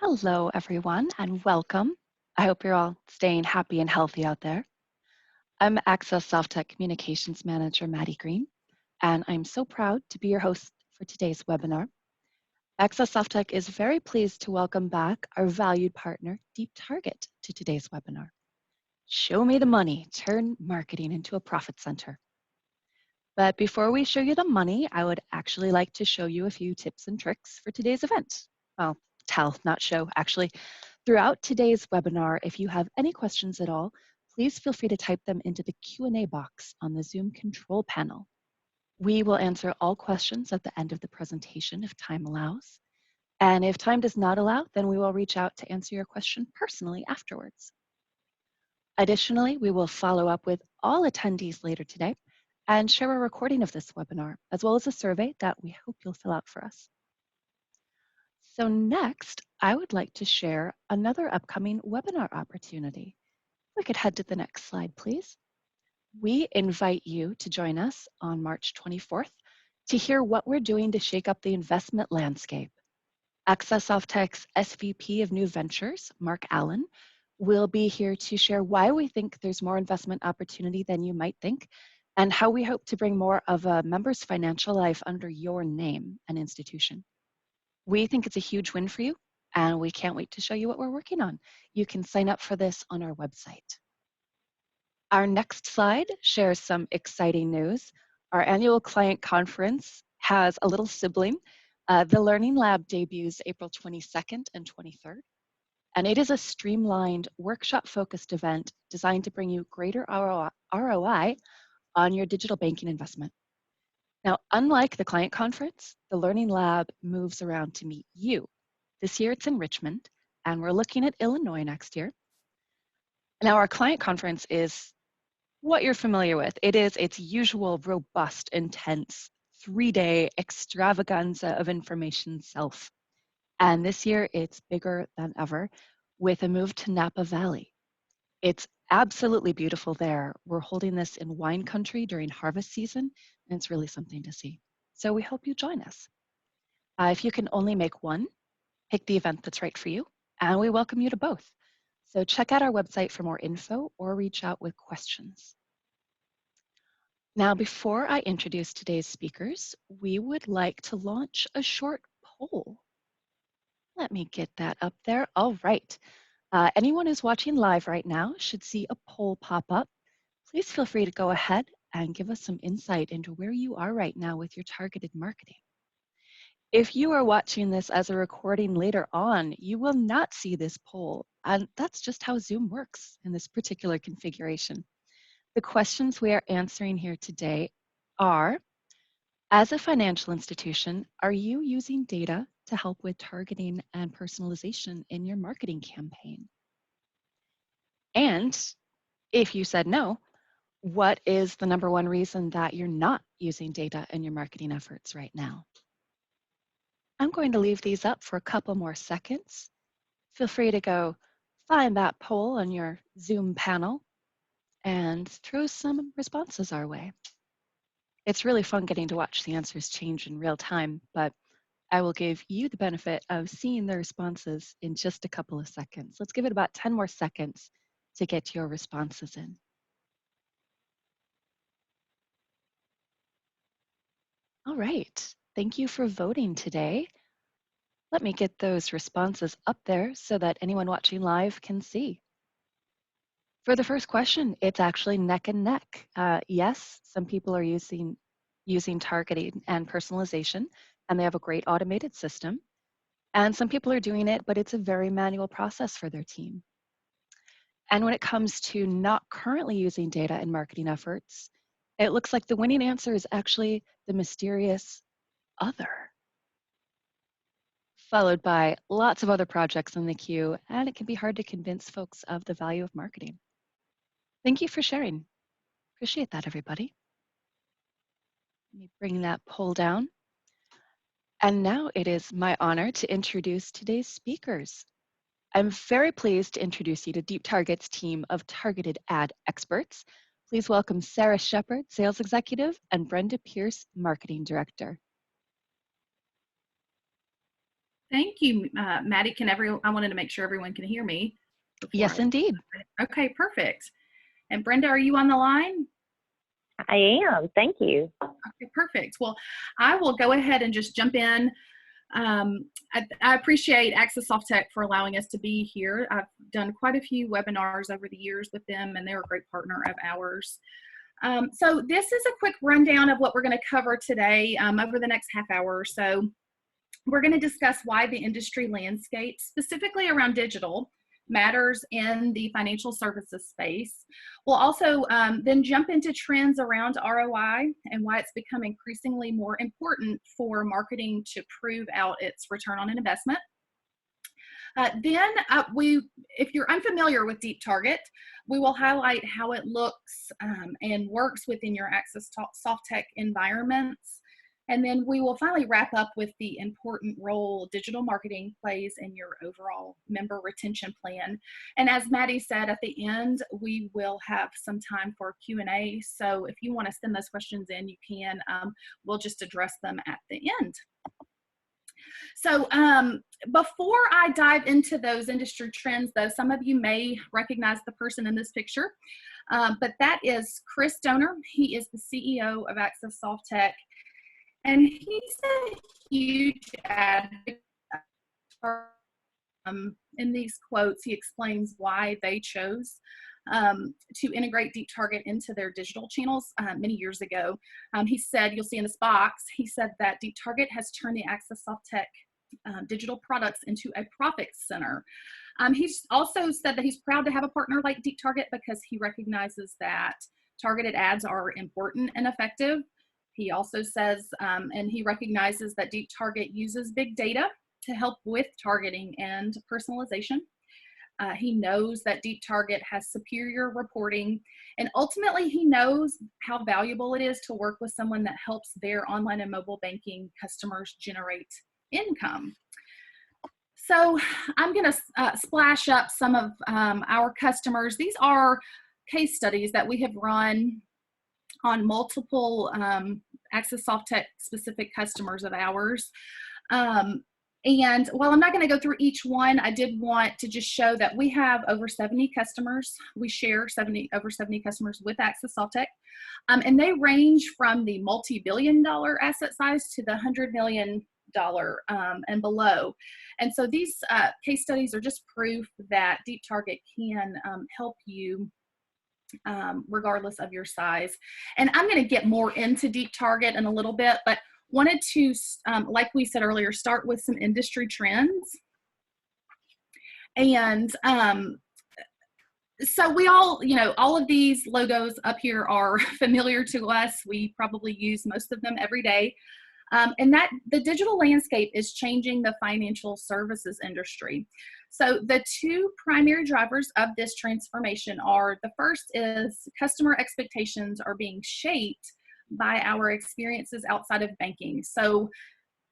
Hello, everyone, and welcome. I hope you're all staying happy and healthy out there. I'm Access SoftTech Communications Manager Maddie Green, and I'm so proud to be your host for today's webinar. Access SoftTech is very pleased to welcome back our valued partner, Deep Target, to today's webinar. Show me the money, turn marketing into a profit center. But before we show you the money, I would actually like to show you a few tips and tricks for today's event. Well, tell, not show, actually. Throughout today's webinar, if you have any questions at all, please feel free to type them into the Q&A box on the Zoom control panel. We will answer all questions at the end of the presentation if time allows. And if time does not allow, then we will reach out to answer your question personally afterwards. Additionally, we will follow up with all attendees later today and share a recording of this webinar, as well as a survey that we hope you'll fill out for us. So next, I would like to share another upcoming webinar opportunity. If we could head to the next slide, please. We invite you to join us on March 24th to hear what we're doing to shake up the investment landscape. Access SoftTech's SVP of New Ventures, Mark Allen, will be here to share why we think there's more investment opportunity than you might think, and how we hope to bring more of a member's financial life under your name and institution. We think it's a huge win for you, and we can't wait to show you what we're working on. You can sign up for this on our website. Our next slide shares some exciting news. Our annual client conference has a little sibling. The Learning Lab debuts April 22nd and 23rd, and it is a streamlined, workshop-focused event designed to bring you greater ROI on your digital banking investment. Now, unlike the client conference, the Learning Lab moves around to meet you. This year it's in Richmond, and we're looking at Illinois next year. Now, our client conference is what you're familiar with. It is its usual robust, intense, 3-day extravaganza of information self. And this year it's bigger than ever with a move to Napa Valley. It's absolutely beautiful there. We're holding this in wine country during harvest season, and it's really something to see. So we hope you join us. If you can only make one, pick the event that's right for you, and we welcome you to both. So check out our website for more info or reach out with questions. Now, before I introduce today's speakers, we would like to launch a short poll. Let me get that up there. All right. Anyone who's watching live right now should see a poll pop up. Please feel free to go ahead and give us some insight into where you are right now with your targeted marketing. If you are watching this as a recording later on, you will not see this poll, and that's just how Zoom works in this particular configuration. The questions we are answering here today are, as a financial institution, are you using data to help with targeting and personalization in your marketing campaign? And if you said no, what is the number one reason that you're not using data in your marketing efforts right now? I'm going to leave these up for a couple more seconds. Feel free to go find that poll on your Zoom panel and throw some responses our way. It's really fun getting to watch the answers change in real time, but I will give you the benefit of seeing the responses in just a couple of seconds. Let's give it about 10 more seconds to get your responses in. All right, thank you for voting today. Let me get those responses up there so that anyone watching live can see. For the first question, it's actually neck and neck. Yes, some people are using targeting and personalization, and they have a great automated system. And some people are doing it, but it's a very manual process for their team. And when it comes to not currently using data in marketing efforts, it looks like the winning answer is actually the mysterious other, followed by lots of other projects in the queue, and it can be hard to convince folks of the value of marketing. Thank you for sharing. Appreciate that, everybody. Let me bring that poll down. And now it is my honor to introduce today's speakers. I'm very pleased to introduce you to Deep Target's team of targeted ad experts. Please welcome Sarah Shepard, Sales Executive, and Brenda Pierce, Marketing Director. Thank you, Maddie. I wanted to make sure everyone can hear me before Yes, indeed. Okay, perfect. And Brenda, are you on the line? I am. Thank you. Okay, perfect. Well, I will go ahead and just jump in. I appreciate Access Softtech for allowing us to be here. I've done quite a few webinars over the years with them, and they're a great partner of ours. So this is a quick rundown of what we're going to cover today over the next half hour or so. We're going to discuss why the industry landscape, specifically around digital, matters in the financial services space. We'll also then jump into trends around ROI and why it's become increasingly more important for marketing to prove out its return on an investment. If you're unfamiliar with DeepTarget, we will highlight how it looks and works within your Access Softtech environments. And then we will finally wrap up with the important role digital marketing plays in your overall member retention plan. And as Maddie said, at the end, we will have some time for Q&A. So if you want to send those questions in, you can. We'll just address them at the end. So before I dive into those industry trends, though, some of you may recognize the person in this picture, but that is Chris Donor. He is the CEO of Access Softtech. And he's a huge advocate. In these quotes, he explains why they chose to integrate DeepTarget into their digital channels many years ago. He said, you'll see in this box, he said that DeepTarget has turned the Access Softtech digital products into a profit center. He's also said that he's proud to have a partner like DeepTarget because he recognizes that targeted ads are important and effective. He also says, and he recognizes that DeepTarget uses big data to help with targeting and personalization. He knows that DeepTarget has superior reporting, and ultimately he knows how valuable it is to work with someone that helps their online and mobile banking customers generate income. So I'm going to splash up some of our customers. These are case studies that we have run on multiple Access Softtech specific customers of ours. And while I'm not going to go through each one, I did want to just show that we have over 70 customers. We share over 70 customers with Access Softtech. And they range from the multi-billion-dollar asset size to the $100 million and below. And so these case studies are just proof that DeepTarget can help you regardless of your size. And I'm going to get more into DeepTarget in a little bit, but wanted to, like we said earlier, start with some industry trends. And so we all, all of these logos up here are familiar to us. We probably use most of them every day. And that the digital landscape is changing the financial services industry. So the two primary drivers of this transformation are, the first is customer expectations are being shaped by our experiences outside of banking. So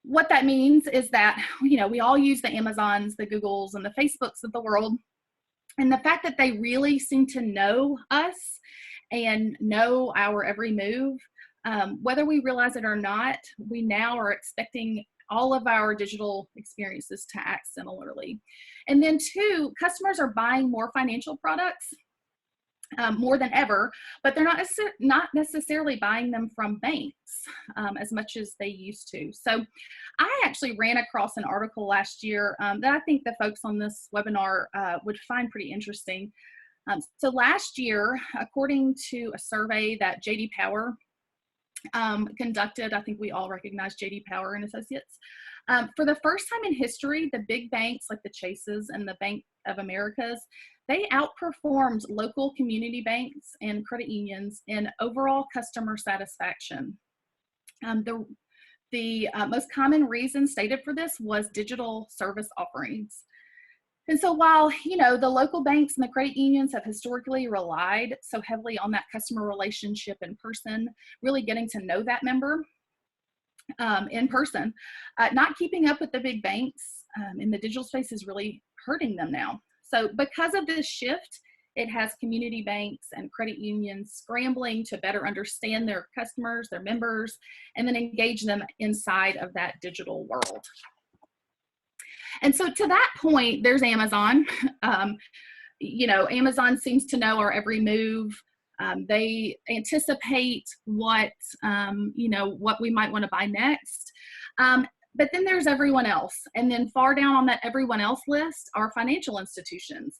what that means is that, we all use the Amazons, the Googles, and the Facebooks of the world. And the fact that they really seem to know us and know our every move, whether we realize it or not, we now are expecting all of our digital experiences to act similarly. And then two, customers are buying more financial products more than ever, but they're not necessarily buying them from banks as much as they used to. So I actually ran across an article last year that I think the folks on this webinar would find pretty interesting. So last year, according to a survey that J.D. Power conducted, I think we all recognize J.D. Power and Associates. For the first time in history, the big banks like the Chases and the Bank of Americas, they outperformed local community banks and credit unions in overall customer satisfaction. The most common reason stated for this was digital service offerings. And so while, the local banks and the credit unions have historically relied so heavily on that customer relationship in person, really getting to know that member in person, not keeping up with the big banks in the digital space is really hurting them now. So because of this shift, it has community banks and credit unions scrambling to better understand their customers, their members, and then engage them inside of that digital world. And so to that point, there's Amazon. You know, Amazon seems to know our every move. They anticipate what, you know, what we might want to buy next. But then there's everyone else. And then far down on that everyone else list are financial institutions,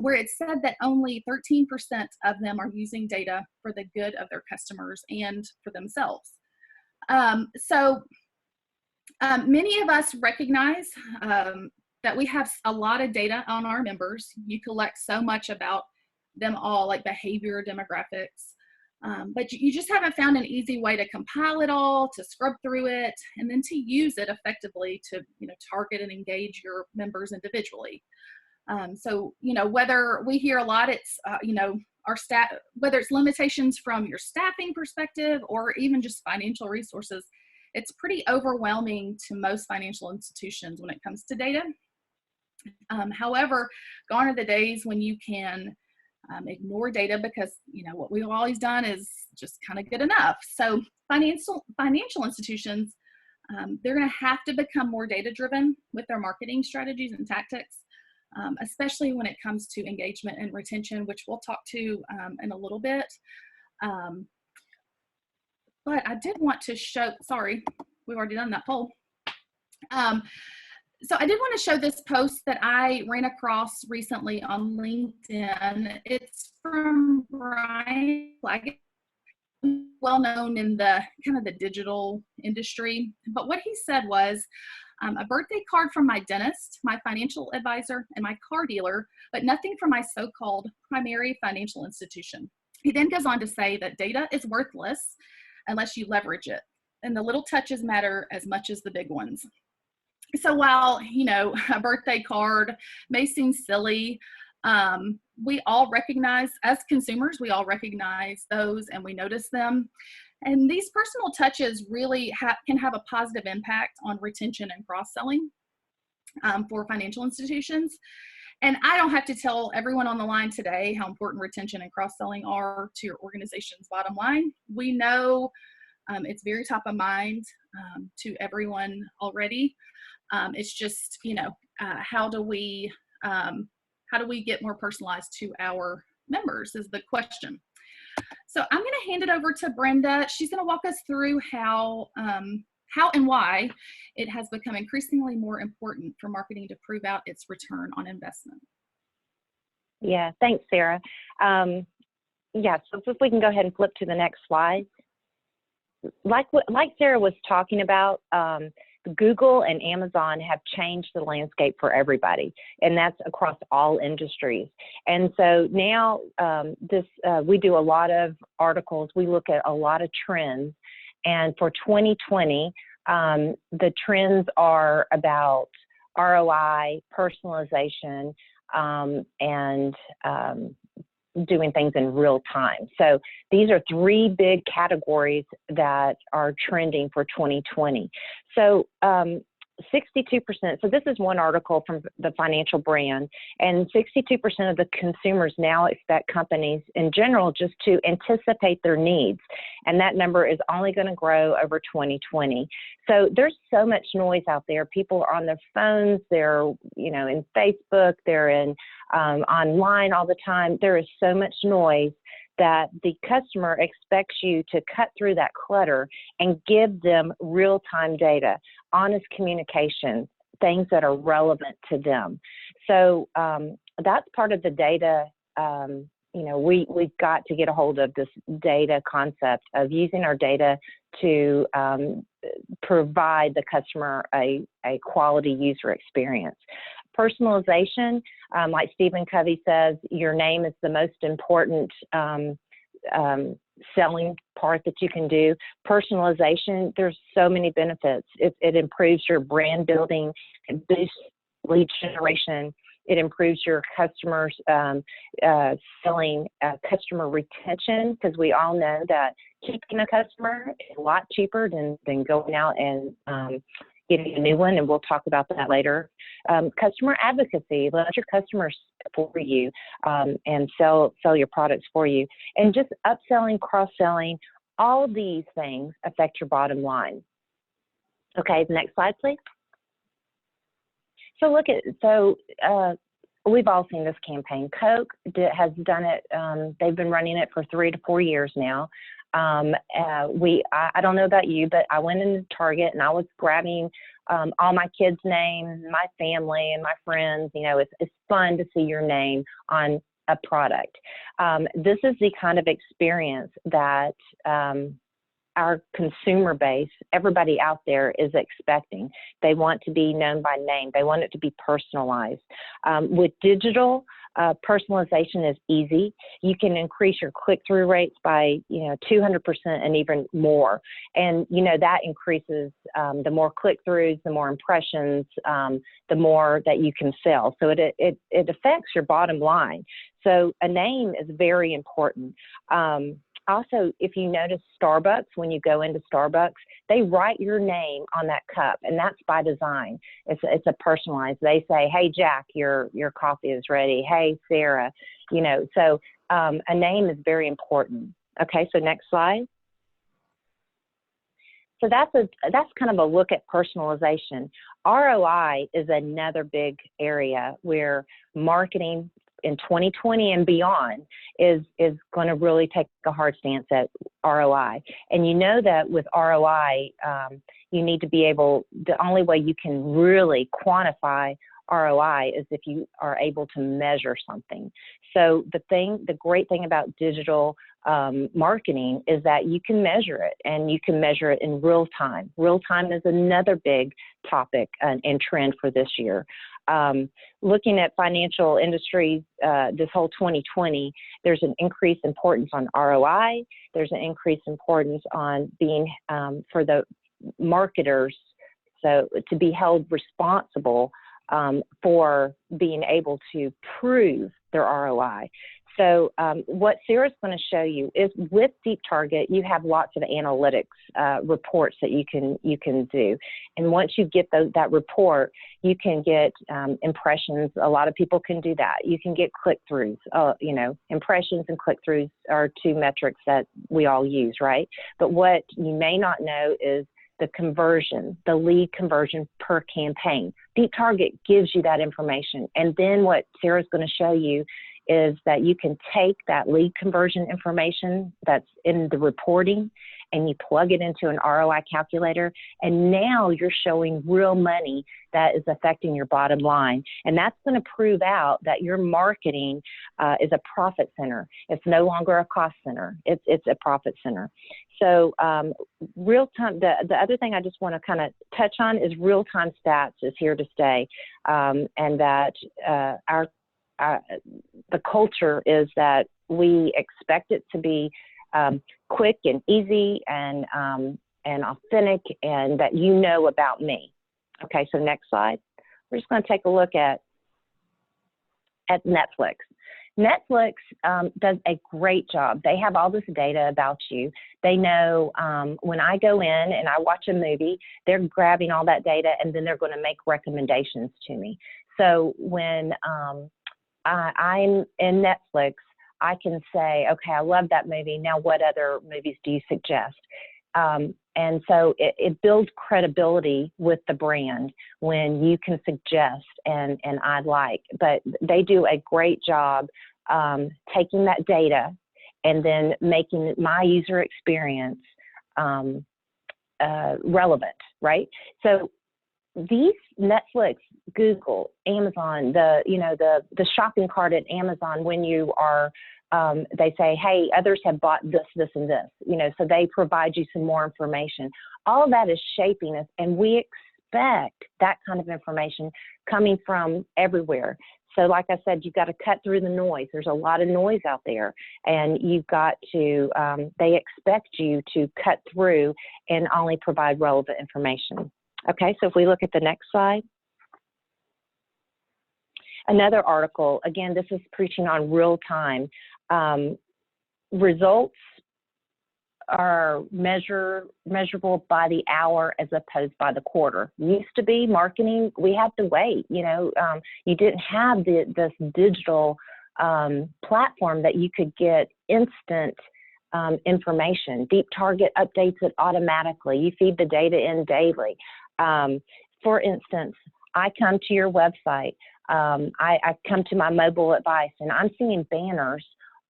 where it said that only 13% of them are using data for the good of their customers and for themselves. Many of us recognize that we have a lot of data on our members. You collect so much about them all, like behavior, demographics, but you just haven't found an easy way to compile it all, to scrub through it, and then to use it effectively to, you know, target and engage your members individually. So, you know, whether we hear a lot, it's, you know, our staff, whether it's limitations from your staffing perspective or even just financial resources, it's pretty overwhelming to most financial institutions when it comes to data. However, gone are the days when you can ignore data because, you know, what we've always done is just kind of good enough. So financial institutions, they're going to have to become more data driven with their marketing strategies and tactics, especially when it comes to engagement and retention, which we'll talk to in a little bit. But I did want to show, sorry, we've already done that poll. So I did want to show this post that I ran across recently on LinkedIn. It's from Brian Claggett, well known in the kind of the digital industry. But what he said was, a birthday card from my dentist, my financial advisor, and my car dealer, but nothing from my so-called primary financial institution. He then goes on to say that data is worthless unless you leverage it, and the little touches matter as much as the big ones. So while, you know, a birthday card may seem silly, we all recognize, as consumers, we all recognize those and we notice them. And these personal touches really can have a positive impact on retention and cross-selling for financial institutions. And I don't have to tell everyone on the line today how important retention and cross-selling are to your organization's bottom line. We know it's very top of mind to everyone already. It's just, you know, how do we get more personalized to our members is the question. So I'm going to hand it over to Brenda. She's going to walk us through how and why it has become increasingly more important for marketing to prove out its return on investment. Yeah, thanks, Sarah. Yeah, so if we can go ahead and flip to the next slide. Like Sarah was talking about, Google and Amazon have changed the landscape for everybody, and that's across all industries. And so now we do a lot of articles. We look at a lot of trends. And for 2020, the trends are about ROI, personalization, and doing things in real time. So these are three big categories that are trending for 2020. So 62%, so this is one article from the Financial Brand, and 62% of the consumers now expect companies in general just to anticipate their needs. And that number is only going to grow over 2020. So there's so much noise out there. People are on their phones, they're, you know, in Facebook, they're in online all the time. There is so much noise that the customer expects you to cut through that clutter and give them real-time data, honest communication, things that are relevant to them. So that's part of the data. You know, we've got to get a hold of this data concept of using our data to provide the customer a quality user experience. Personalization, like Stephen Covey says, your name is the most important selling part that you can do. Personalization, there's so many benefits. It improves your brand building, it boosts lead generation, it improves your customers selling customer retention, because we all know that keeping a customer is a lot cheaper than going out and getting a new one, and we'll talk about that later. Customer advocacy, let your customers for you and sell your products for you. And just upselling, cross-selling, all of these things affect your bottom line. Okay, the next slide, please. So look at, we've all seen this campaign. Coke has done it. They've been running it for 3 to 4 years now. I don't know about you, but I went into Target and I was grabbing all my kids' names, my family and my friends. You know, it's fun to see your name on a product. This is the kind of experience that our consumer base, everybody out there, is expecting. They want to be known by name. They want it to be personalized. With digital, personalization is easy. You can increase your click-through rates by 200% and even more. And that increases the more click-throughs, the more impressions, the more that you can sell. So it affects your bottom line. So a name is very important. Also, if you notice Starbucks, when you go into Starbucks, they write your name on that cup, and that's by design. It's a personalized. They say, "Hey, Jack, your coffee is ready. Hey, Sarah," So a name is very important. Okay, so next slide. So that's kind of a look at personalization. ROI is another big area where marketing in 2020 and beyond is going to really take a hard stance at ROI. And you know that with ROI, you need to be able, the only way you can really quantify ROI is if you are able to measure something. So the great thing about digital marketing is that you can measure it, and you can measure it in real time. Real time is another big topic and trend for this year. Looking at financial industries, this whole 2020, there's an increased importance on ROI. There's an increased importance on being, for the marketers, so to be held responsible for being able to prove their ROI. So what Sarah's going to show you is with Deep Target, you have lots of analytics reports that you can do. And once you get that report, you can get impressions. A lot of people can do that. You can get click-throughs. Impressions and click-throughs are two metrics that we all use, right? But what you may not know is the conversion, the lead conversion per campaign. Deep Target gives you that information. And then what Sarah's going to show you is that you can take that lead conversion information that's in the reporting and you plug it into an ROI calculator, and now you're showing real money that is affecting your bottom line. And that's going to prove out that your marketing is a profit center. It's no longer a cost center. It's a profit center. So real time, the other thing I just want to kind of touch on is real-time stats is here to stay, and that the culture is that we expect it to be quick and easy and authentic, and that about me. Okay, so next slide. We're just going to take a look at Netflix. Netflix does a great job. They have all this data about you. They know when I go in and I watch a movie, they're grabbing all that data and then they're going to make recommendations to me. So when I'm in Netflix, I can say, okay, I love that movie. Now, what other movies do you suggest? And so it builds credibility with the brand when you can suggest and I like. But they do a great job taking that data and then making my user experience relevant, right? So these Netflix, Google, Amazon, the shopping cart at Amazon, when you are, they say, hey, others have bought this, this, and this, so they provide you some more information. All of that is shaping us, and we expect that kind of information coming from everywhere. So like I said, you've got to cut through the noise. There's a lot of noise out there, and you've got to, they expect you to cut through and only provide relevant information. Okay, so if we look at the next slide. Another article, again, this is preaching on real time. Results are measurable by the hour as opposed by the quarter. Used to be marketing, we had to wait, you didn't have this digital platform that you could get instant information. Deep Target updates it automatically. You feed the data in daily. For instance, I come to your website. I come to my mobile advice, and I'm seeing banners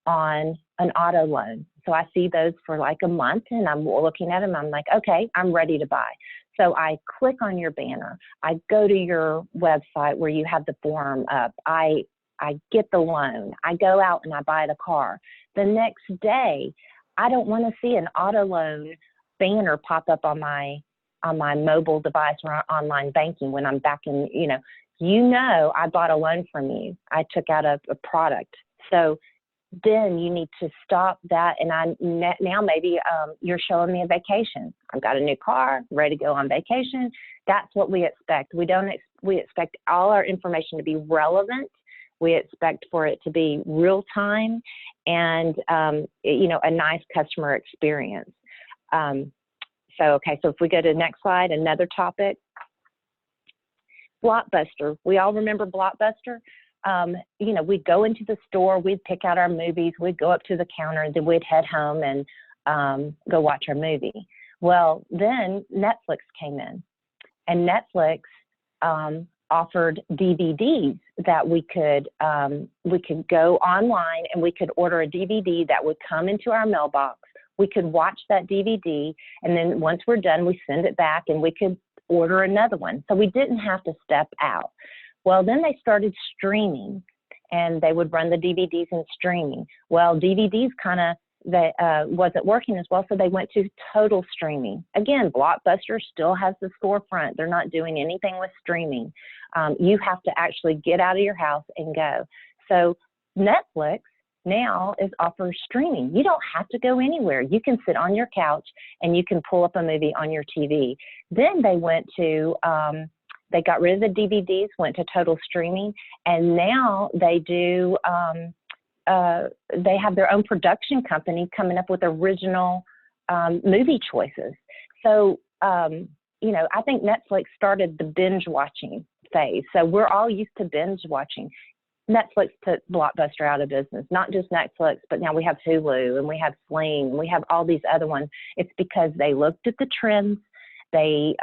on an auto loan. So I see those for like a month, and I'm looking at them. I'm like, okay, I'm ready to buy. So I click on your banner. I go to your website where you have the form up. I get the loan. I go out and I buy the car. The next day, I don't want to see an auto loan banner pop up on my mobile device or online banking when I'm back in, I bought a loan from you. I took out a product. So then you need to stop that. And now maybe you're showing me a vacation. I've got a new car, ready to go on vacation. That's what we expect. We expect all our information to be relevant. We expect for it to be real time and, a nice customer experience. So if we go to the next slide, another topic. Blockbuster. We all remember Blockbuster. We'd go into the store, we'd pick out our movies, we'd go up to the counter, then we'd head home and go watch our movie. Well, then Netflix came in, and Netflix offered DVDs that we could go online and we could order a DVD that would come into our mailbox. We could watch that DVD, and then once we're done, we send it back and we could order another one. So we didn't have to step out. Well, then they started streaming, and they would run the DVDs in streaming. Well, DVDs wasn't working as well, so they went to total streaming. Again, Blockbuster still has the storefront. They're not doing anything with streaming. You have to actually get out of your house and go. So Netflix now offers streaming. You don't have to go anywhere. You can sit on your couch and you can pull up a movie on your TV. Then they went to they got rid of the DVDs, went to total streaming, and now they do. They have their own production company coming up with original movie choices. So I think Netflix started the binge watching phase. So we're all used to binge watching. Netflix put Blockbuster out of business, not just Netflix, but now we have Hulu and we have Sling, and we have all these other ones. It's because they looked at the trends, they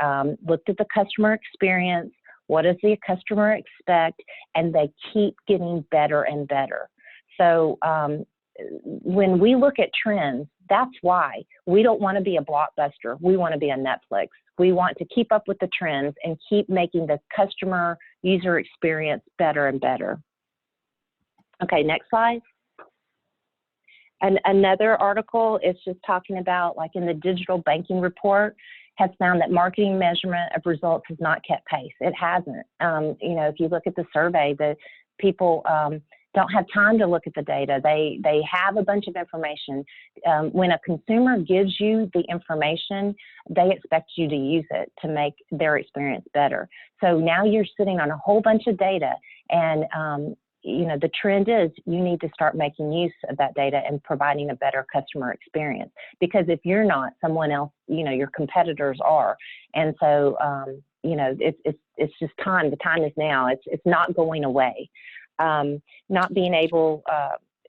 looked at the customer experience, what does the customer expect, and they keep getting better and better. So when we look at trends, that's why we don't want to be a Blockbuster. We want to be a Netflix. We want to keep up with the trends and keep making the customer user experience better and better. Okay, next slide. And another article is just talking about, like, in the digital banking report, has found that marketing measurement of results has not kept pace. It hasn't. If you look at the survey, the people don't have time to look at the data. They have a bunch of information. When a consumer gives you the information, they expect you to use it to make their experience better. So now you're sitting on a whole bunch of data, and the trend is you need to start making use of that data and providing a better customer experience. Because if you're not, someone else, your competitors are. And so, it's just time. The time is now. It's not going away. Not being able,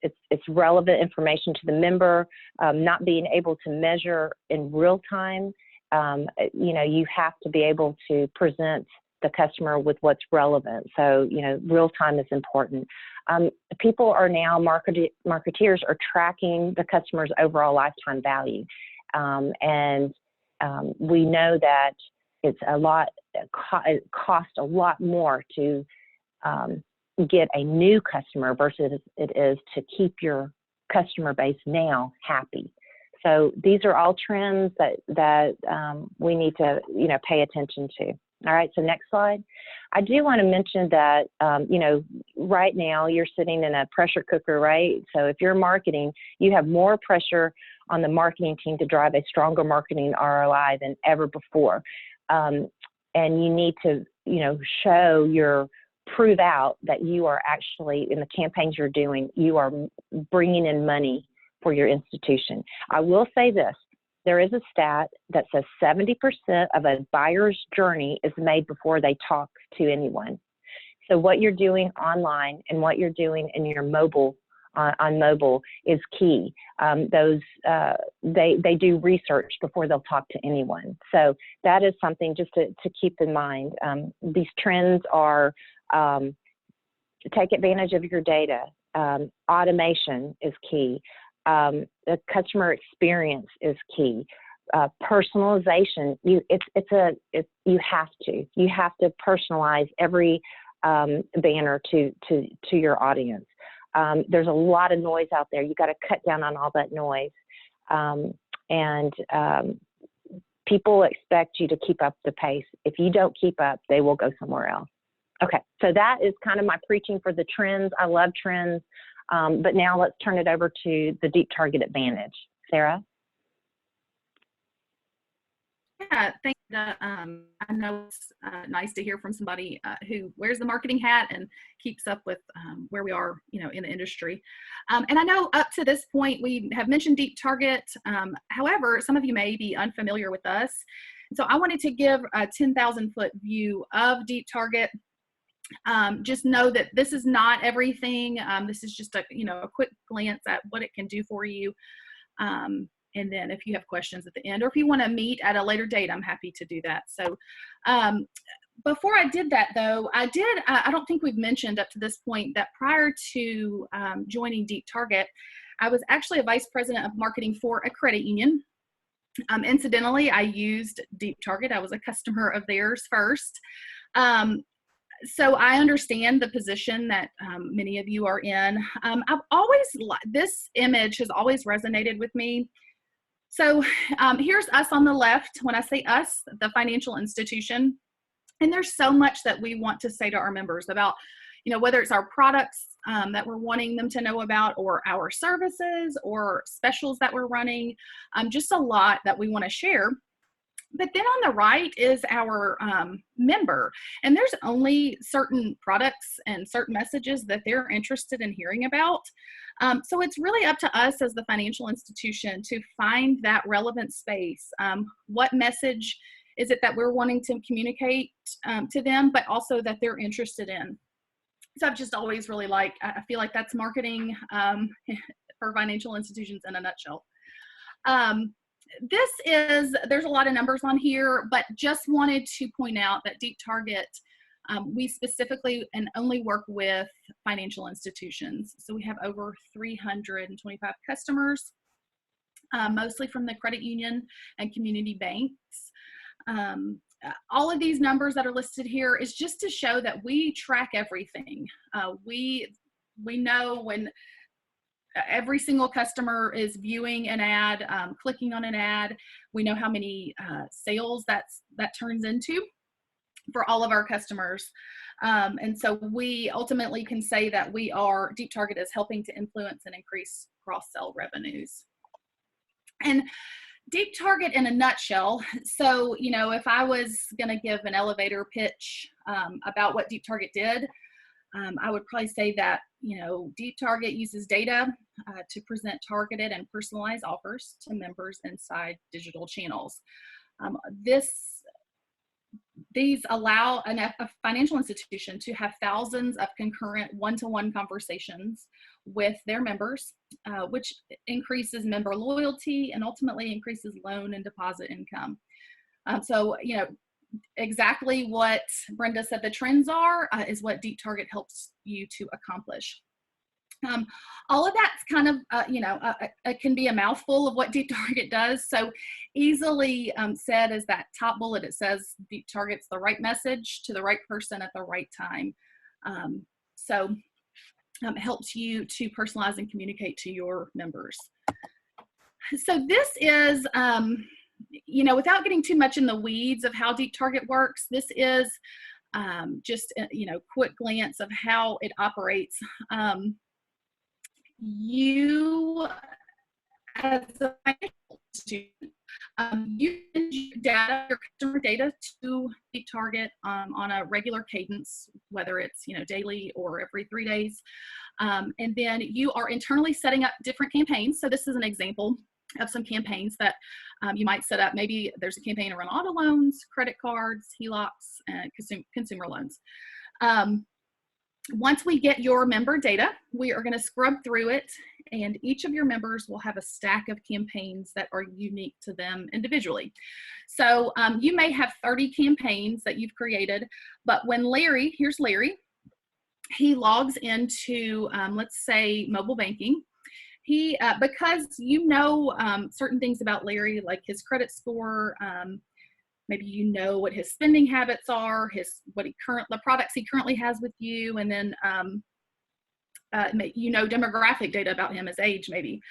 it's relevant information to the member, not being able to measure in real time. You have to be able to present the customer with what's relevant. So, real time is important. People are now, marketeers are tracking the customer's overall lifetime value. We know that it's it costs a lot more to get a new customer versus it is to keep your customer base now happy. So these are all trends that we need to, pay attention to. All right, so next slide. I do want to mention that, right now you're sitting in a pressure cooker, right? So if you're marketing, you have more pressure on the marketing team to drive a stronger marketing ROI than ever before. And you need to, prove out that you are actually, in the campaigns you're doing, you are bringing in money for your institution. I will say this. There is a stat that says 70% of a buyer's journey is made before they talk to anyone. So what you're doing online and what you're doing in your mobile on mobile is key. They do research before they'll talk to anyone. So that is something just to keep in mind. These trends are take advantage of your data. Automation is key. The customer experience is key. Personalization, you have to personalize every banner to your audience. There's a lot of noise out there. You got to cut down on all that noise, and people expect you to keep up the pace. If you don't keep up, they will go somewhere else. Okay, so that is kind of my preaching for the trends. I love trends, but now let's turn it over to the Deep Target Advantage. Sarah? Yeah, thank you. I know it's nice to hear from somebody who wears the marketing hat and keeps up with where we are, in the industry. And I know up to this point we have mentioned Deep Target. However, some of you may be unfamiliar with us. So I wanted to give a 10,000-foot view of Deep Target. Just know that this is not everything. This is just a quick glance at what it can do for you. And then if you have questions at the end, or if you want to meet at a later date, I'm happy to do that. So before I did that, though, I don't think we've mentioned up to this point that prior to joining Deep Target, I was actually a vice president of marketing for a credit union. Incidentally, I used Deep Target. I was a customer of theirs first. So I understand the position that many of you are in. This image has always resonated with me. So here's us on the left. When I say us, the financial institution, and there's so much that we want to say to our members about, whether it's our products that we're wanting them to know about, or our services or specials that we're running, just a lot that we want to share. But then on the right is our member, and there's only certain products and certain messages that they're interested in hearing about. So it's really up to us as the financial institution to find that relevant space. What message is it that we're wanting to communicate to them, but also that they're interested in? So I've just always really I feel like that's marketing for financial institutions in a nutshell. There's a lot of numbers on here, but just wanted to point out that Deep Target, we specifically and only work with financial institutions. So we have over 325 customers, mostly from the credit union and community banks. All of these numbers that are listed here is just to show that we track everything. We know when every single customer is viewing an ad, clicking on an ad. We know how many sales that turns into for all of our customers. And so we ultimately can say that Deep Target is helping to influence and increase cross-sell revenues. And Deep Target in a nutshell. So, if I was going to give an elevator pitch about what Deep Target did, I would probably say that, Deep Target uses data to present targeted and personalized offers to members inside digital channels. These allow a financial institution to have thousands of concurrent one-to-one conversations with their members, which increases member loyalty and ultimately increases loan and deposit income. So, exactly what Brenda said the trends are is what Deep Target helps you to accomplish. All of that's kind of, it can be a mouthful of what Deep Target does. So easily said is that top bullet, it says Deep Target's the right message to the right person at the right time. So it helps you to personalize and communicate to your members. So this is, without getting too much in the weeds of how Deep Target works, this is just, quick glance of how it operates. You, as a financial institution, you send your customer data to Deep Target on a regular cadence, whether it's daily or every 3 days, and then you are internally setting up different campaigns. So this is an example of some campaigns that you might set up. Maybe there's a campaign around auto loans, credit cards, HELOCs, and consumer loans. Once we get your member data, we are going to scrub through it, and each of your members will have a stack of campaigns that are unique to them individually. So you may have 30 campaigns that you've created, but when Larry, here's Larry, he logs into, let's say, mobile banking. He, because you know certain things about Larry, like his credit score, maybe you know what his spending habits are, the products he currently has with you, and then you know demographic data about him, his age maybe.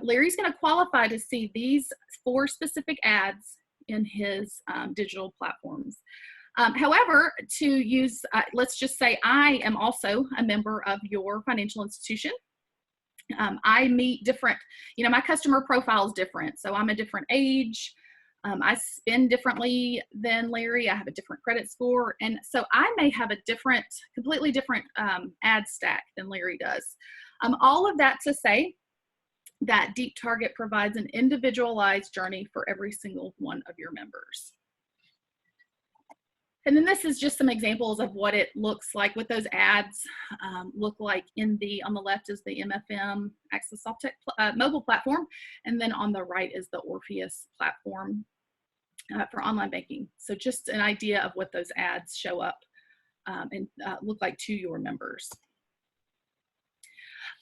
Larry's going to qualify to see these 4 specific ads in his digital platforms. However, to use, let's just say I am also a member of your financial institution. I meet different, you know, my customer profile is different. So I'm a different age. I spend differently than Larry. I have a different credit score. And so I may have a different, completely different ad stack than Larry does. All of that to say that Deep Target provides an individualized journey for every single one of your members. And then this is just some examples of what it looks like, what those ads look like. On the left is the MFM Access Softtech mobile platform, and then on the right is the Orpheus platform for online banking. So just an idea of what those ads show up and look like to your members.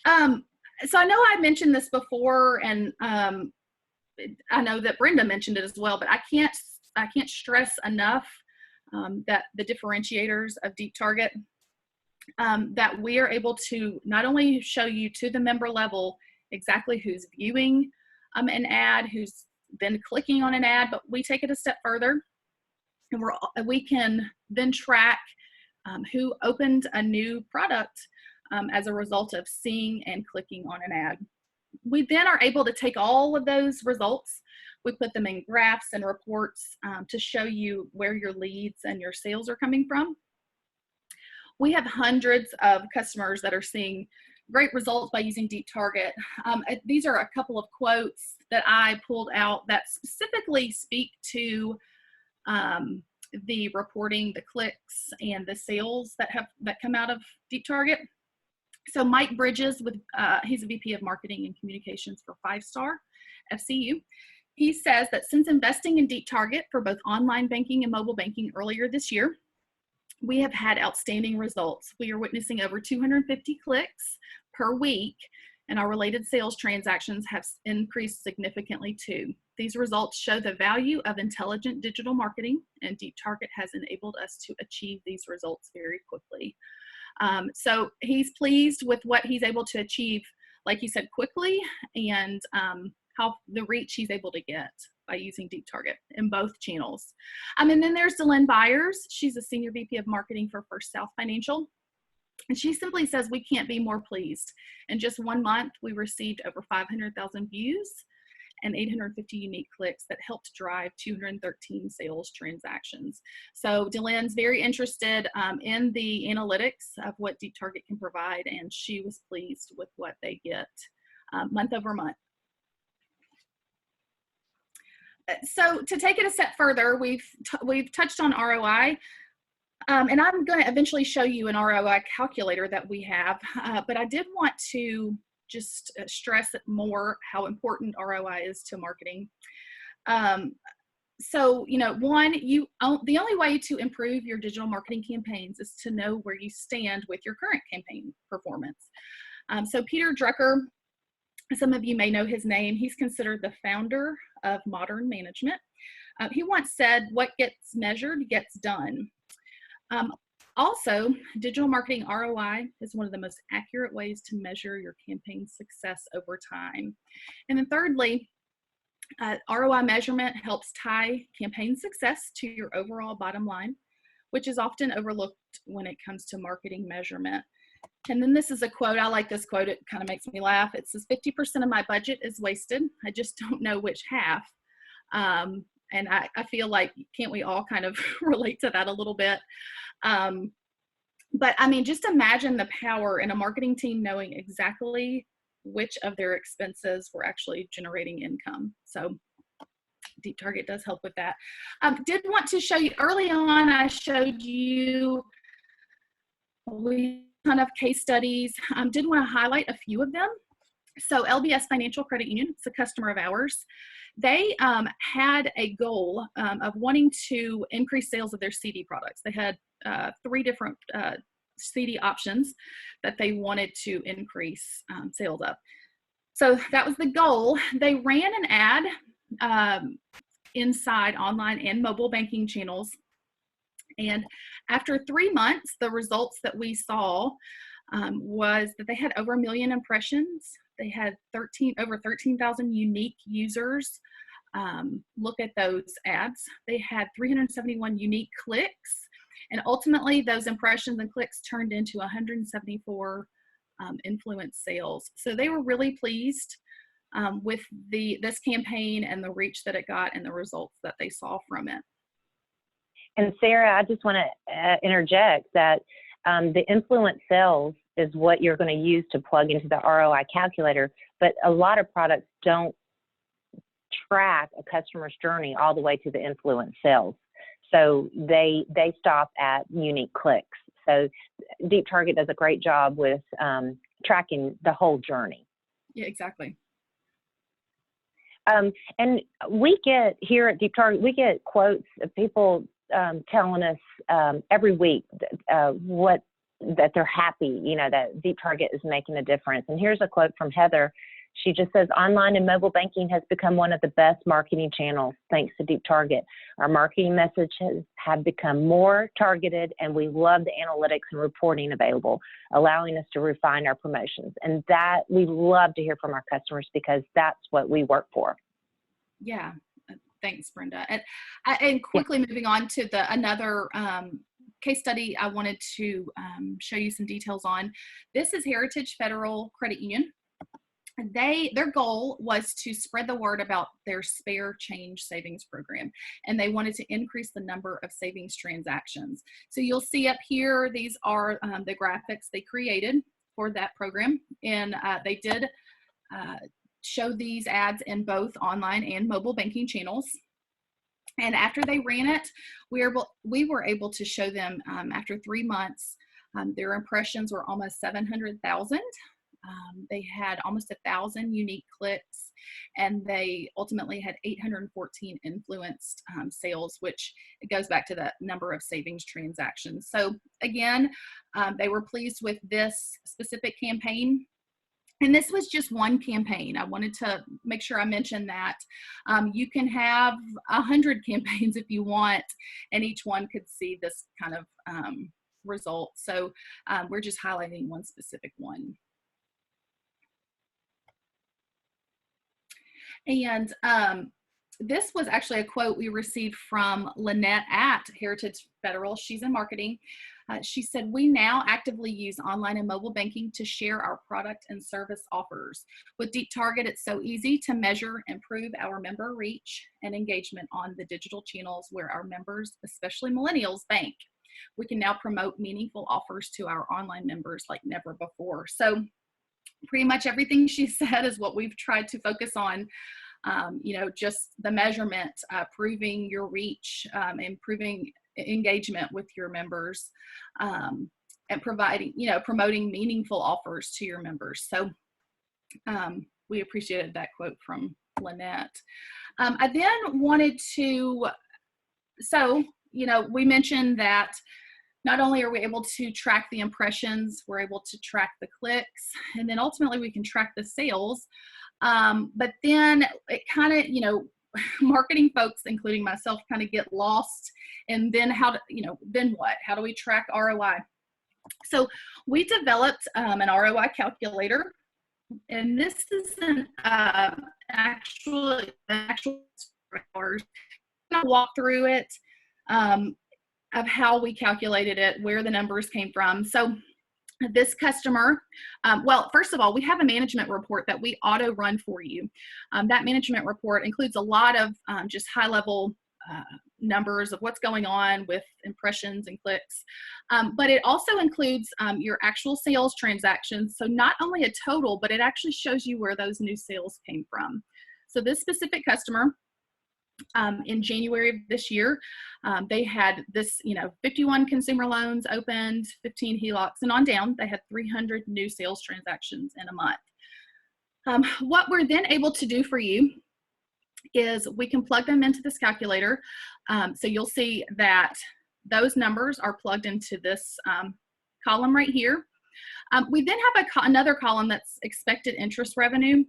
So I know I mentioned this before, and I know that Brenda mentioned it as well, but I can't stress enough that the differentiators of Deep Target, that we are able to not only show you to the member level exactly who's viewing an ad, who's been clicking on an ad, but we take it a step further, and we can then track who opened a new product as a result of seeing and clicking on an ad. We then are able to take all of those results. We put them in graphs and reports to show you where your leads and your sales are coming from. We have hundreds of customers that are seeing great results by using Deep Target. These are a couple of quotes that I pulled out that specifically speak to the reporting, the clicks, and the sales that come out of Deep Target. So Mike Bridges, he's a VP of Marketing and Communications for 5-Star FCU. He says that since investing in Deep Target for both online banking and mobile banking earlier this year, we have had outstanding results. We are witnessing over 250 clicks per week, and our related sales transactions have increased significantly too. These results show the value of intelligent digital marketing, and Deep Target has enabled us to achieve these results very quickly. So he's pleased with what he's able to achieve, like he said, quickly, and how the reach he's able to get by using Deep Target in both channels. And then there's Delynn Byers. She's a Senior VP of Marketing for First South Financial. And she simply says, we can't be more pleased. In just 1 month, we received over 500,000 views and 850 unique clicks that helped drive 213 sales transactions. So Delynn's very interested in the analytics of what Deep Target can provide, and she was pleased with what they get month over month. So to take it a step further, we've touched on ROI, and I'm going to eventually show you an ROI calculator that we have, but I did want to just stress more how important ROI is to marketing. So, you know, the only way to improve your digital marketing campaigns is to know where you stand with your current campaign performance. So Peter Drucker, some of you may know his name. He's considered the founder of modern management. He once said, what gets measured gets done. Also, digital marketing ROI is one of the most accurate ways to measure your campaign success over time. And then thirdly, ROI measurement helps tie campaign success to your overall bottom line, which is often overlooked when it comes to marketing measurement. And then this is a quote. I like this quote. It kind of makes me laugh. It says, 50% of my budget is wasted. I just don't know which half. And I feel like, can't we all kind of relate to that a little bit? But I mean, just imagine the power in a marketing team knowing exactly which of their expenses were actually generating income. So Deep Target does help with that. Did want to show you early on, I showed you we ton of case studies. Did want to highlight a few of them. So LBS Financial Credit Union, it's a customer of ours. They had a goal of wanting to increase sales of their CD products. They had 3 different CD options that they wanted to increase sales of. So that was the goal. They ran an ad inside online and mobile banking channels. And after 3 months, the results that we saw was that they had over 1 million impressions. They had over 13,000 unique users look at those ads. They had 371 unique clicks. And ultimately, those impressions and clicks turned into 174 influence sales. So they were really pleased with this campaign and the reach that it got and the results that they saw from it. And Sarah, I just want to interject that the influence sales is what you're going to use to plug into the ROI calculator, but a lot of products don't track a customer's journey all the way to the influence sales. So they stop at unique clicks. So Deep Target does a great job with tracking the whole journey. Yeah, exactly. And we get here at Deep Target, we get quotes of people telling us every week that they're happy, you know, that Deep Target is making a difference. And here's a quote from Heather. She just says, online and mobile banking has become one of the best marketing channels thanks to Deep Target. Our marketing messages have become more targeted, and we love the analytics and reporting available, allowing us to refine our promotions. And that we love to hear from our customers because that's what we work for. Yeah. Thanks, Brenda. And quickly moving on to another case study I wanted to show you some details on. This is Heritage Federal Credit Union. Their goal was to spread the word about their spare change savings program, and they wanted to increase the number of savings transactions. So you'll see up here, these are the graphics they created for that program, and they did show these ads in both online and mobile banking channels. And after they ran it, we were able to show them after 3 months, their impressions were almost 700,000. They had almost 1,000 unique clicks, and they ultimately had 814 influenced sales, which it goes back to the number of savings transactions. So again, they were pleased with this specific campaign. And this was just one campaign. I wanted to make sure I mentioned that. You can have 100 campaigns if you want, and each one could see this kind of result. So we're just highlighting one specific one. And this was actually a quote we received from Lynette at Heritage Federal. She's in marketing. She said, "We now actively use online and mobile banking to share our product and service offers. With Deep Target, it's so easy to measure and improve our member reach and engagement on the digital channels where our members, especially millennials, bank. We can now promote meaningful offers to our online members like never before." So pretty much everything she said is what we've tried to focus on. You know, just the measurement, proving your reach, improving engagement with your members, and providing, you know, promoting meaningful offers to your members. So we appreciated that quote from Lynette. I then wanted to, so, you know, we mentioned that not only are we able to track the impressions, we're able to track the clicks, and then ultimately we can track the sales. But then it kind of, you know, marketing folks, including myself, kind of get lost. And then how to, you know, then what? How do we track ROI? So we developed an ROI calculator, and this is an actual hours. I'll walk through it of how we calculated it, where the numbers came from. So this customer, well, first of all, we have a management report that we auto run for you. That management report includes a lot of just high level numbers of what's going on with impressions and clicks. But it also includes your actual sales transactions. So not only a total, but it actually shows you where those new sales came from. So this specific customer In January of this year, they had this, 51 consumer loans opened, 15 HELOCs, and on down, they had 300 new sales transactions in a month. What we're then able to do for you is we can plug them into this calculator. So you'll see that those numbers are plugged into this column right here. We then have another column that's expected interest revenue.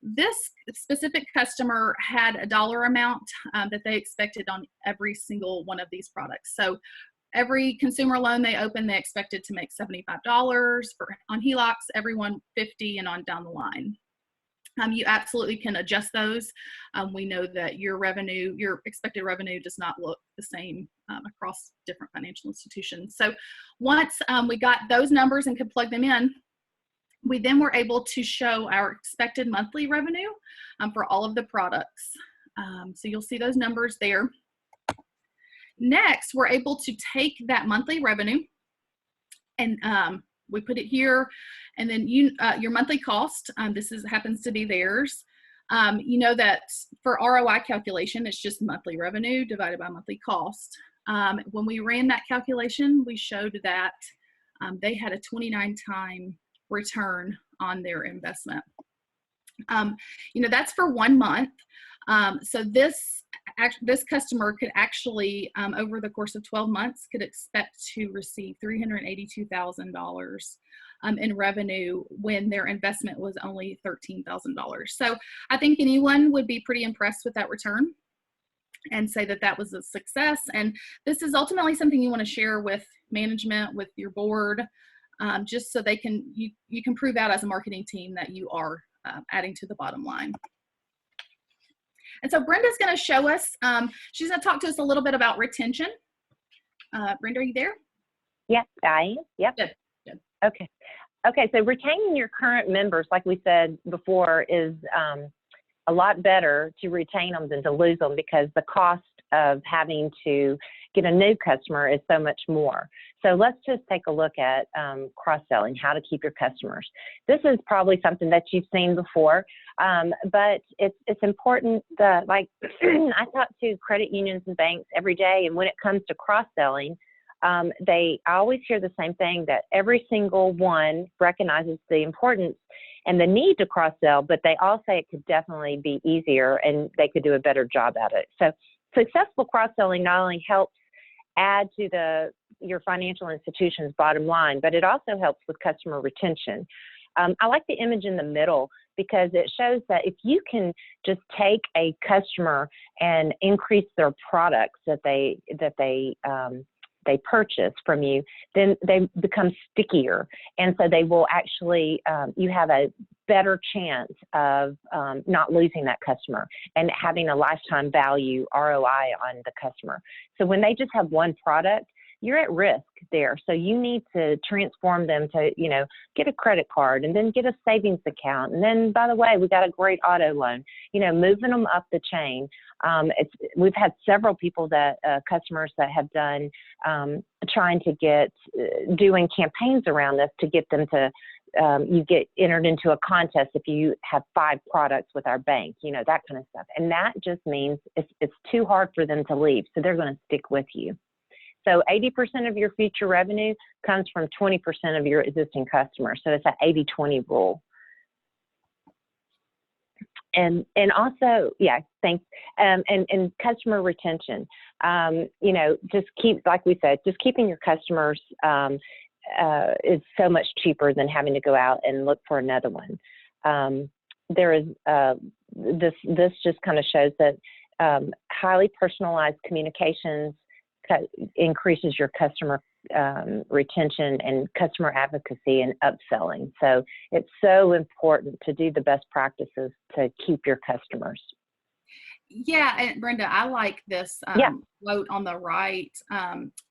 This specific customer had a dollar amount that they expected on every single one of these products. So every consumer loan they opened, they expected to make $75 on HELOCs, every one $50, and on down the line. You absolutely can adjust those. We know that your expected revenue does not look the same across different financial institutions. So once we got those numbers and could plug them in, we then were able to show our expected monthly revenue for all of the products. So you'll see those numbers there. Next, we're able to take that monthly revenue and we put it here, and then your monthly cost, this happens to be theirs. You know that for ROI calculation, it's just monthly revenue divided by monthly cost. When we ran that calculation, we showed that they had a 29-time return on their investment. That's for 1 month. So this customer could actually, over the course of 12 months, could expect to receive $382,000 in revenue when their investment was only $13,000. So I think anyone would be pretty impressed with that return and say that that was a success. And this is ultimately something you want to share with management, with your board, just so you can prove out as a marketing team that you are adding to the bottom line. And so Brenda's going to show us, she's going to talk to us a little bit about retention. Brenda, are you there? Yes, I am. Yep. Good. Good. Okay. Okay, so retaining your current members, like we said before, is a lot better to retain them than to lose them, because the cost of having to get a new customer is so much more. So let's just take a look at cross-selling, how to keep your customers. This is probably something that you've seen before, but it's important that, like, I talk to credit unions and banks every day, and when it comes to cross-selling, I always hear the same thing, that every single one recognizes the importance and the need to cross-sell, but they all say it could definitely be easier and they could do a better job at it. So successful cross-selling not only helps add to your financial institution's bottom line, but it also helps with customer retention. I like the image in the middle because it shows that if you can just take a customer and increase their products that they purchase from you, then they become stickier. And so they will actually, you have a better chance of not losing that customer and having a lifetime value ROI on the customer. So when they just have one product, you're at risk there. So you need to transform them to, get a credit card and then get a savings account. And then, by the way, we got a great auto loan, moving them up the chain. We've had several people customers that have done trying to doing campaigns around this to get them to, you get entered into a contest if you have 5 products with our bank, that kind of stuff. And that just means it's too hard for them to leave. So they're going to stick with you. So 80% of your future revenue comes from 20% of your existing customers. So it's an 80-20 rule. And also, yeah, thanks. And customer retention, just like we said, just keeping your customers is so much cheaper than having to go out and look for another one. There is, this just kind of shows that highly personalized communications increases your customer retention and customer advocacy and upselling. So it's so important to do the best practices to keep your customers. Yeah, and Brenda, I like this quote on the right.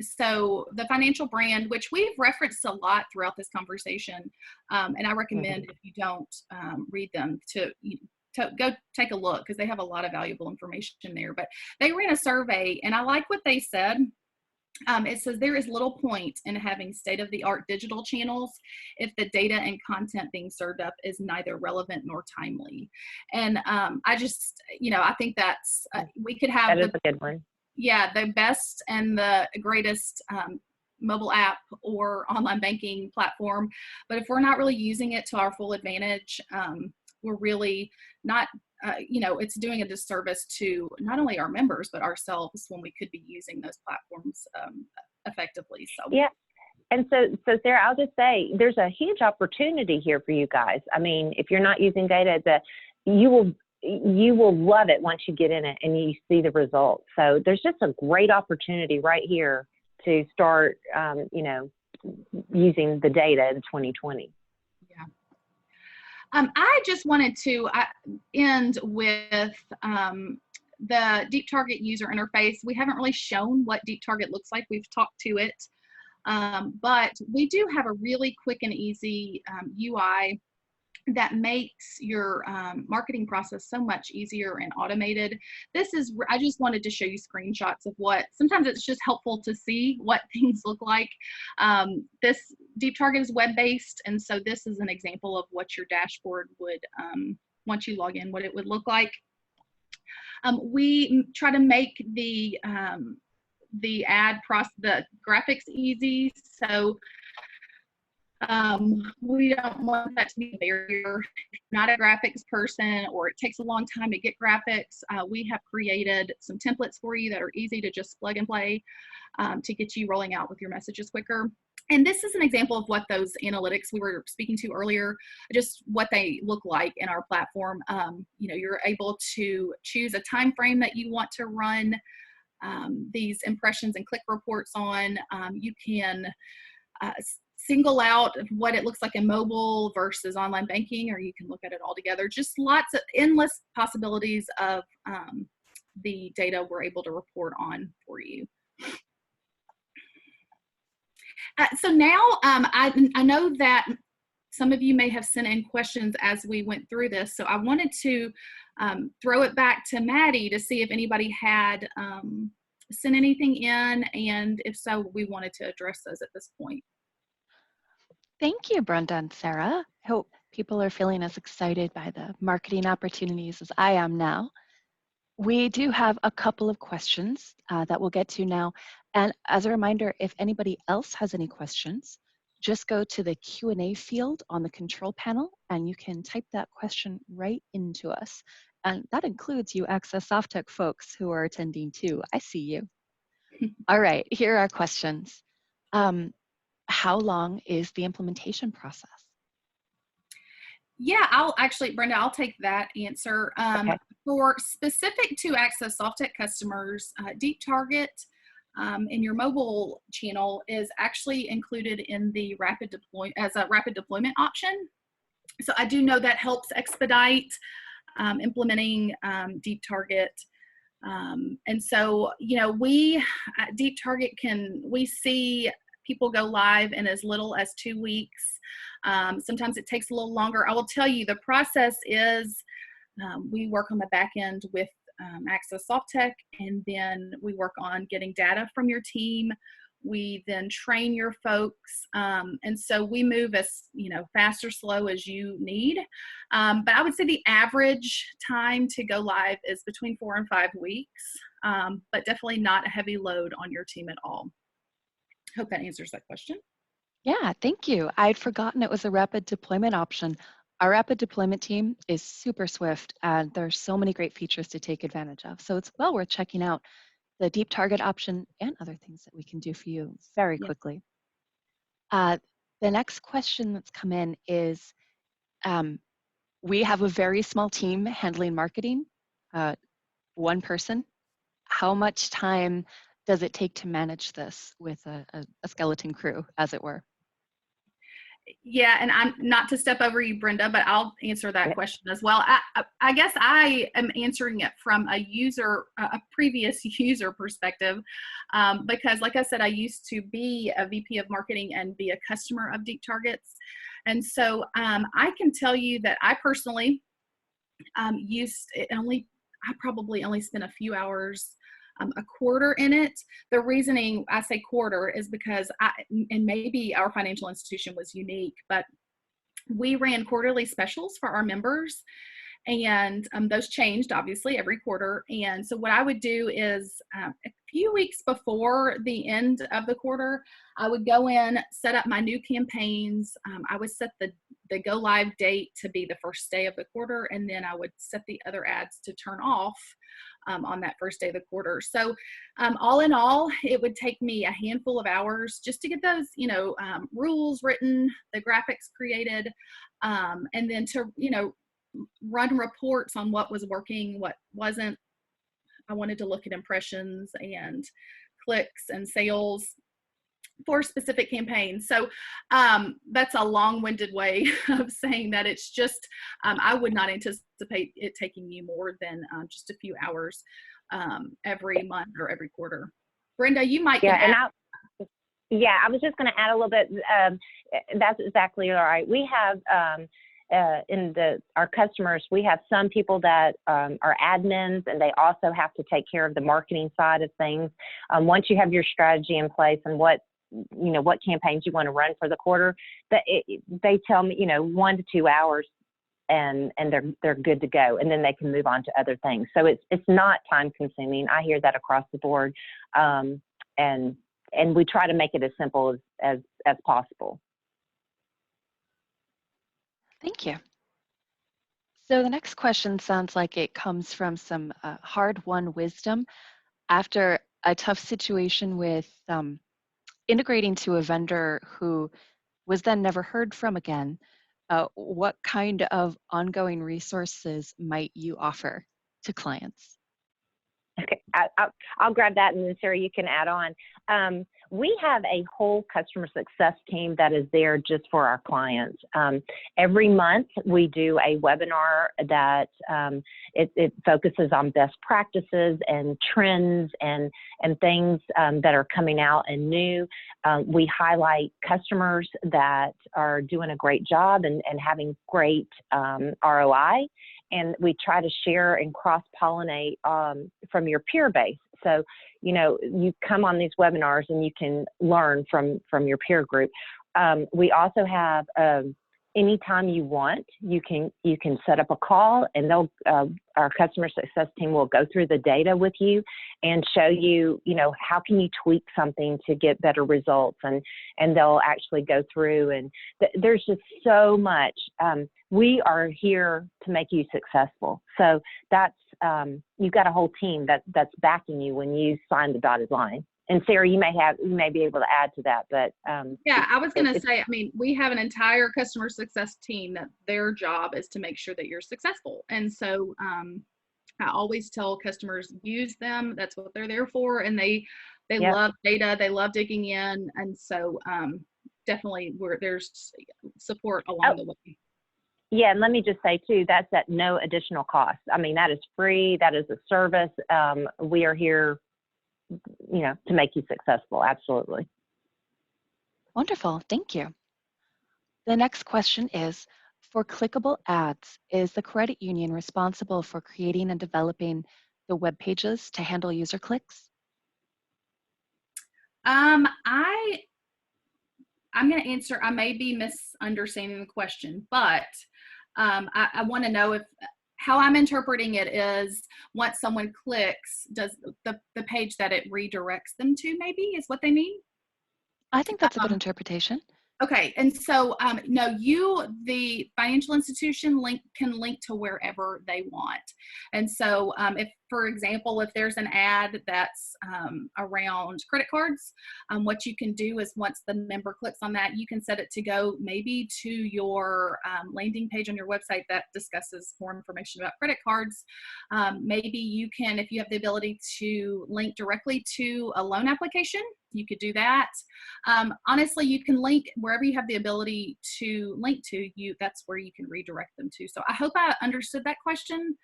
So the financial brand, which we've referenced a lot throughout this conversation, and I recommend if you don't read them to go take a look, because they have a lot of valuable information there. But they ran a survey, and I like what they said. It says there is little point in having state-of-the-art digital channels if the data and content being served up is neither relevant nor timely. And I just, I think that's, we could have That is a good one. the best and the greatest mobile app or online banking platform, but if we're not really using it to our full advantage, we're really not, it's doing a disservice to not only our members, but ourselves when we could be using those platforms effectively. So yeah. And so Sarah, I'll just say there's a huge opportunity here for you guys. I mean, if you're not using data, you will love it once you get in it and you see the results. So there's just a great opportunity right here to start, using the data in 2020. Yeah. I just wanted to end with the Deep Target user interface. We haven't really shown what Deep Target looks like. We've talked to it, but we do have a really quick and easy UI that makes your marketing process so much easier and automated. I just wanted to show you screenshots of sometimes it's just helpful to see what things look like. This Deep Target is web-based, and so this is an example of what your dashboard would, once you log in, what it would look like. We try to make the ad process, the graphics easy, so we don't want that to be a barrier. If you're not a graphics person or it takes a long time to get graphics, we have created some templates for you that are easy to just plug and play to get you rolling out with your messages quicker. And this is an example of what those analytics we were speaking to earlier, just what they look like in our platform. You're able to choose a time frame that you want to run these impressions and click reports on. You can single out what it looks like in mobile versus online banking, or you can look at it all together. Just lots of endless possibilities of the data we're able to report on for you. So now I know that some of you may have sent in questions as we went through this, so I wanted to throw it back to Maddie to see if anybody had sent anything in, and if so, we wanted to address those at this point. Thank you, Brenda and Sarah. I hope people are feeling as excited by the marketing opportunities as I am now. We do have a couple of questions that we'll get to now. And as a reminder, if anybody else has any questions, just go to the Q&A field on the control panel and you can type that question right into us. And that includes you Access Softtech folks who are attending too. I see you. All right, here are our questions. How long is the implementation process? Yeah, Brenda, I'll take that answer. Okay. For specific to Access Softtech customers, Deep Target in your mobile channel is actually included in the rapid deployment option. So I do know that helps expedite implementing Deep Target. And so, Deep Target we see people go live in as little as 2 weeks. Sometimes it takes a little longer. I will tell you, the process is we work on the back end with Access Softtech, and then we work on getting data from your team. We then train your folks. And so we move as fast or slow as you need. But I would say the average time to go live is between 4 and 5 weeks, but definitely not a heavy load on your team at all. Hope that answers that question. Yeah, thank you. I'd forgotten it was a rapid deployment option. Our rapid deployment team is super swift, and there's so many great features to take advantage of. So it's well worth checking out the Deep Target option and other things that we can do for you very quickly. The next question that's come in is, we have a very small team handling marketing, one person. How much time does it take to manage this with a skeleton crew, as it were? Yeah, and I'm not to step over you, Brenda, but I'll answer that question as well. I guess I am answering it from a previous user perspective, because like I said, I used to be a VP of marketing and be a customer of Deep Targets. And so I can tell you that I personally I probably only spent a few hours a quarter in it. The reasoning I say quarter is because and maybe our financial institution was unique, but we ran quarterly specials for our members, and those changed obviously every quarter. And so what I would do is a few weeks before the end of the quarter, I would go in, set up my new campaigns. I would set the go live date to be the first day of the quarter, and then I would set the other ads to turn off on that first day of the quarter. So all in all, it would take me a handful of hours just to get those, rules written, the graphics created, and then to, run reports on what was working, what wasn't. I wanted to look at impressions and clicks and sales for specific campaigns. So that's a long-winded way of saying that it's just, I would not anticipate it taking you more than just a few hours every month or every quarter. Brenda, you might. I was just going to add a little bit. That's exactly right. We have our customers, we have some people that are admins, and they also have to take care of the marketing side of things. Once you have your strategy in place and what campaigns you want to run for the quarter, they tell me 1 to 2 hours, and they're good to go, and then they can move on to other things. So it's not time consuming. I hear that across the board, and we try to make it as simple as possible. Thank you. So the next question sounds like it comes from some hard-won wisdom after a tough situation with integrating to a vendor who was then never heard from again. What kind of ongoing resources might you offer to clients? Okay, I'll grab that, and then Sarah, you can add on. We have a whole customer success team that is there just for our clients. Every month we do a webinar that it focuses on best practices and trends and things that are coming out and new. We highlight customers that are doing a great job and having great ROI. And we try to share and cross-pollinate from your peer base. So, you come on these webinars and you can learn from your peer group. We also have anytime you want, you can set up a call, and our customer success team will go through the data with you and show you, how can you tweak something to get better results, and they'll actually go through, and there's just so much. We are here to make you successful. So that's, you've got a whole team that's backing you when you sign the dotted line. And Sarah, you may be able to add to that, but yeah, I was going to say, we have an entire customer success team that their job is to make sure that you're successful. And so I always tell customers, use them. That's what they're there for. And they yep. love data. They love digging in. And so definitely there's support along the way. Yeah, and let me just say too, that's at no additional cost. That is free. That is a service. We are here, to make you successful. Absolutely. Wonderful. Thank you. The next question is, for clickable ads, is the credit union responsible for creating and developing the web pages to handle user clicks? I'm going to answer, I may be misunderstanding the question, but I want to know how I'm interpreting it is once someone clicks, does the page that it redirects them to maybe is what they mean? I think that's a good interpretation. Okay, and so no, the financial institution can link to wherever they want. And so if, for example, if there's an ad that's around credit cards, what you can do is once the member clicks on that, you can set it to go maybe to your landing page on your website that discusses more information about credit cards. Maybe you can, if you have the ability to link directly to a loan application, you could do that. Honestly, you can link wherever you have the ability to link to, that's where you can redirect them to. So I hope I understood that question.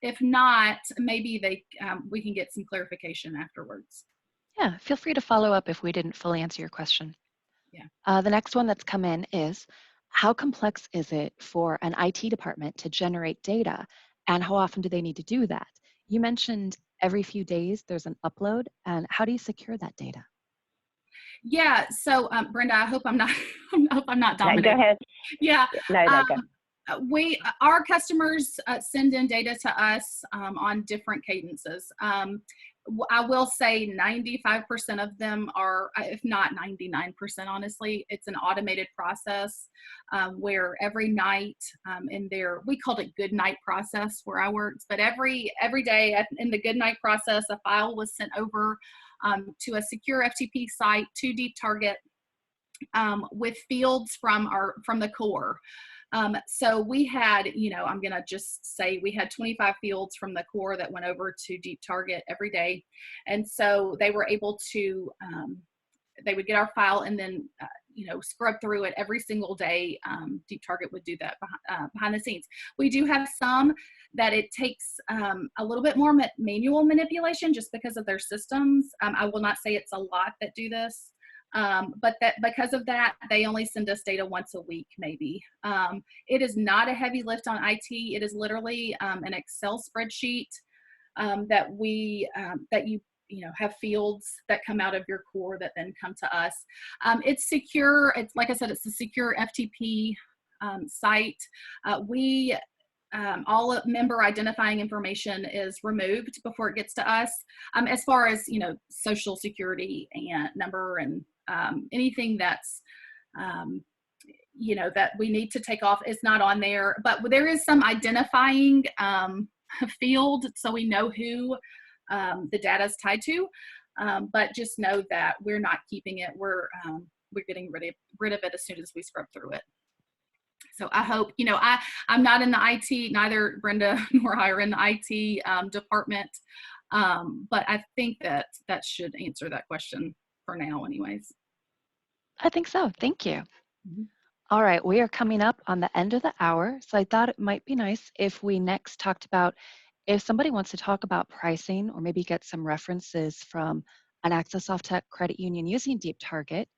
If not, maybe we can get some clarification afterwards. Yeah, feel free to follow up if we didn't fully answer your question. Yeah. The next one that's come in is, how complex is it for an IT department to generate data, and how often do they need to do that? You mentioned every few days there's an upload, and how do you secure that data? Yeah. So, Brenda, I hope I'm not, I hope I'm not No, go dominating. ahead. Yeah. No, no, go. Our customers send in data to us on different cadences. I will say 95% of them are, if not 99%, honestly, it's an automated process where every night we called it good night process where I worked, but every day in the good night process, a file was sent over to a secure FTP site to Deep Target with fields from the core. So we had, I'm going to just say we had 25 fields from the core that went over to Deep Target every day. And so they were able to, they would get our file and then, scrub through it every single day. Deep Target would do that behind the scenes. We do have some that it takes a little bit more manual manipulation just because of their systems. I will not say it's a lot that do this. But that because of that, they only send us data once a week, maybe. It is not a heavy lift on IT. It is literally an Excel spreadsheet that you have fields that come out of your core that then come to us. It's secure. It's like I said, it's a secure FTP site. All member identifying information is removed before it gets to us. As far as, social security and number and anything that's, that we need to take off is not on there, but there is some identifying field so we know who the data is tied to. But just know that we're not keeping it. We're getting rid of it as soon as we scrub through it. So I hope, I'm not in the IT, neither Brenda nor I are in the IT department. But I think that should answer that question for now anyways. I think so. Thank you. Mm-hmm. All right, we are coming up on the end of the hour, so I thought it might be nice if we next talked about if somebody wants to talk about pricing or maybe get some references from an Access Softtech credit union using Deep Target,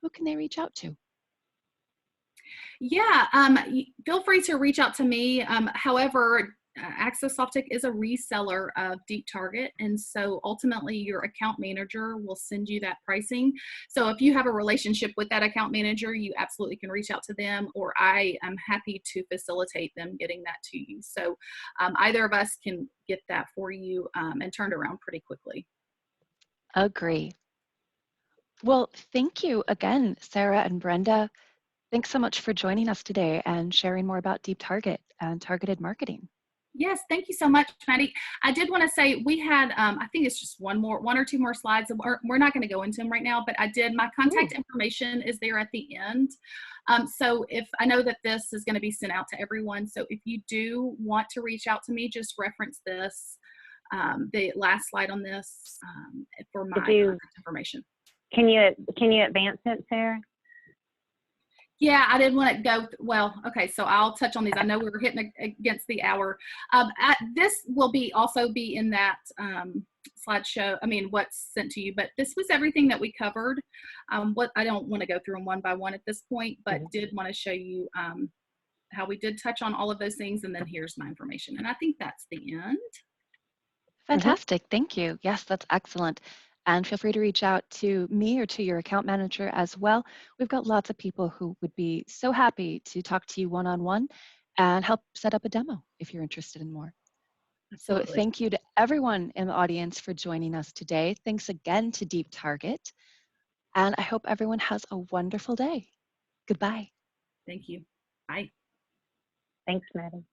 who can they reach out to? Yeah, feel free to reach out to me. However, Access Softtech is a reseller of Deep Target, and so ultimately your account manager will send you that pricing. So if you have a relationship with that account manager, you absolutely can reach out to them, or I am happy to facilitate them getting that to you. So either of us can get that for you and turned around pretty quickly. Agree. Well, thank you again, Sarah and Brenda. Thanks so much for joining us today and sharing more about Deep Target and targeted marketing. Yes, thank you so much, Maddie. I did want to say we had, I think it's just one or two more slides. We're not going to go into them right now, but my contact information is there at the end. So I know that this is going to be sent out to everyone. So if you do want to reach out to me, just reference this, the last slide on this for my contact information. Can you advance it, Sarah? Yeah, I didn't want to go, well, okay, so I'll touch on these. I know we were hitting against the hour. This will also be in that slideshow, what's sent to you, but this was everything that we covered. What I don't want to go through them one by one at this point, but did want to show you how we did touch on all of those things, and then here's my information. And I think that's the end. Fantastic, thank you. Yes, that's excellent. And feel free to reach out to me or to your account manager as well. We've got lots of people who would be so happy to talk to you one-on-one and help set up a demo if you're interested in more. Absolutely. So thank you to everyone in the audience for joining us today. Thanks again to Deep Target. And I hope everyone has a wonderful day. Goodbye. Thank you. Bye. Thanks, Maddie.